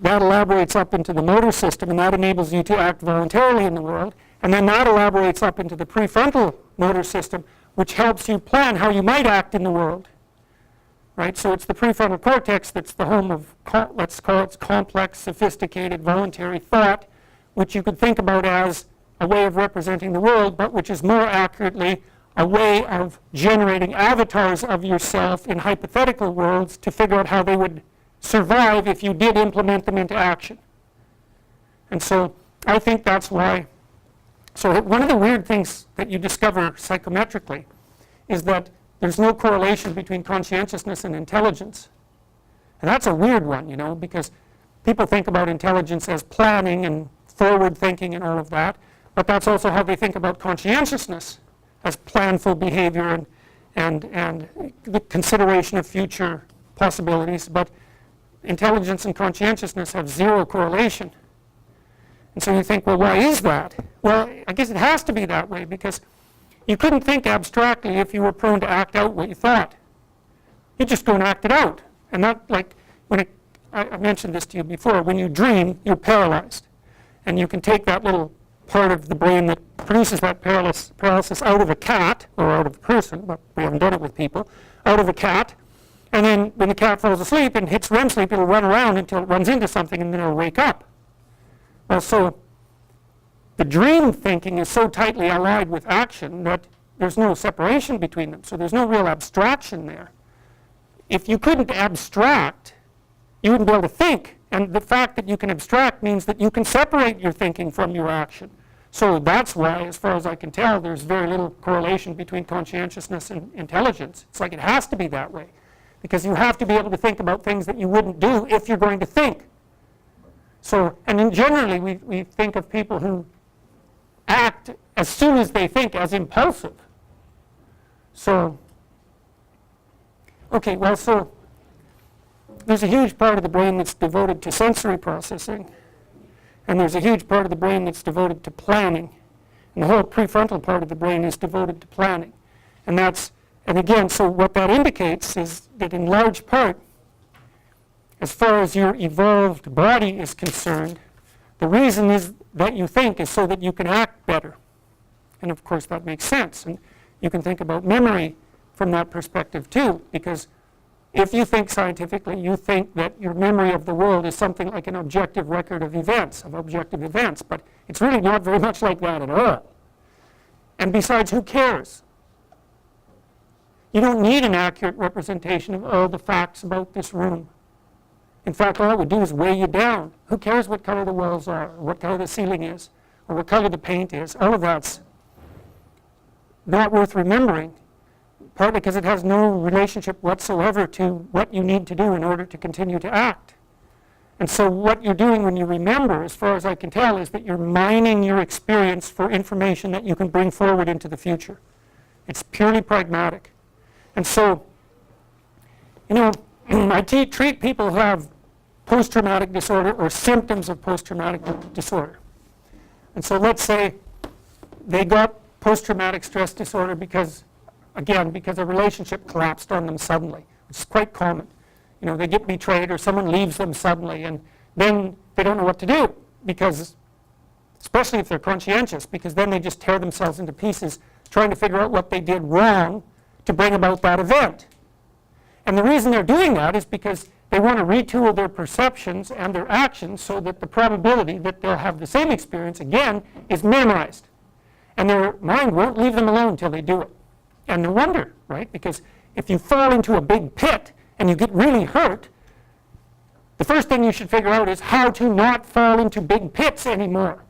that elaborates up into the motor system, and that enables you to act voluntarily in the world. And then that elaborates up into the prefrontal motor system, which helps you plan how you might act in the world. Right? So it's the prefrontal cortex that's the home of, let's call it complex, sophisticated, voluntary thought, which you could think about as a way of representing the world, but which is more accurately a way of generating avatars of yourself in hypothetical worlds to figure out how they would survive if you did implement them into action. And so I think that's why. So one of the weird things that you discover psychometrically is that there's no correlation between conscientiousness and intelligence. And that's a weird one, you know, because people think about intelligence as planning and forward thinking and all of that, but that's also how they think about conscientiousness, as planful behavior and the consideration of future possibilities. But intelligence and conscientiousness have zero correlation. And so you think, well, why is that? Well, I guess it has to be that way because you couldn't think abstractly if you were prone to act out what you thought. You just go and act it out. And that, like, I mentioned this to you before, when you dream, you're paralyzed. And you can take that little part of the brain that produces that paralysis out of a cat, or out of a person, but we haven't done it with people, out of a cat, and then when the cat falls asleep and hits REM sleep, it'll run around until it runs into something and then it'll wake up. Well, so the dream thinking is so tightly allied with action that there's no separation between them, so there's no real abstraction there. If you couldn't abstract, you wouldn't be able to think, and the fact that you can abstract means that you can separate your thinking from your action. So that's why, as far as I can tell, there's very little correlation between conscientiousness and intelligence. It's like it has to be that way, because you have to be able to think about things that you wouldn't do if you're going to think. So, and then generally we think of people who act as soon as they think as impulsive. So, okay, well, so there's a huge part of the brain that's devoted to sensory processing, and there's a huge part of the brain that's devoted to planning, and the whole prefrontal part of the brain is devoted to planning. And that's, and again, so what that indicates is that in large part, as far as your evolved body is concerned, the reason is that you think is so that you can act better. And of course that makes sense. And you can think about memory from that perspective too, because if you think scientifically, you think that your memory of the world is something like an objective record of events, but it's really not very much like that at all. And besides, who cares? You don't need an accurate representation of all the facts about this room. In fact, all it would do is weigh you down. Who cares what color the walls are, or what color the ceiling is, or what color the paint is? All of that's not worth remembering, partly because it has no relationship whatsoever to what you need to do in order to continue to act. And so what you're doing when you remember, as far as I can tell, is that you're mining your experience for information that you can bring forward into the future. It's purely pragmatic. And so, you know, I treat people who have post-traumatic disorder or symptoms of post-traumatic disorder. And so let's say they got post-traumatic stress disorder because, again, because a relationship collapsed on them suddenly. It's quite common. You know, they get betrayed or someone leaves them suddenly, and then they don't know what to do, because, especially if they're conscientious, because then they just tear themselves into pieces trying to figure out what they did wrong to bring about that event. And the reason they're doing that is because they want to retool their perceptions and their actions so that the probability that they'll have the same experience again is minimized. And their mind won't leave them alone until they do it. And no wonder, right? Because if you fall into a big pit and you get really hurt, the first thing you should figure out is how to not fall into big pits anymore.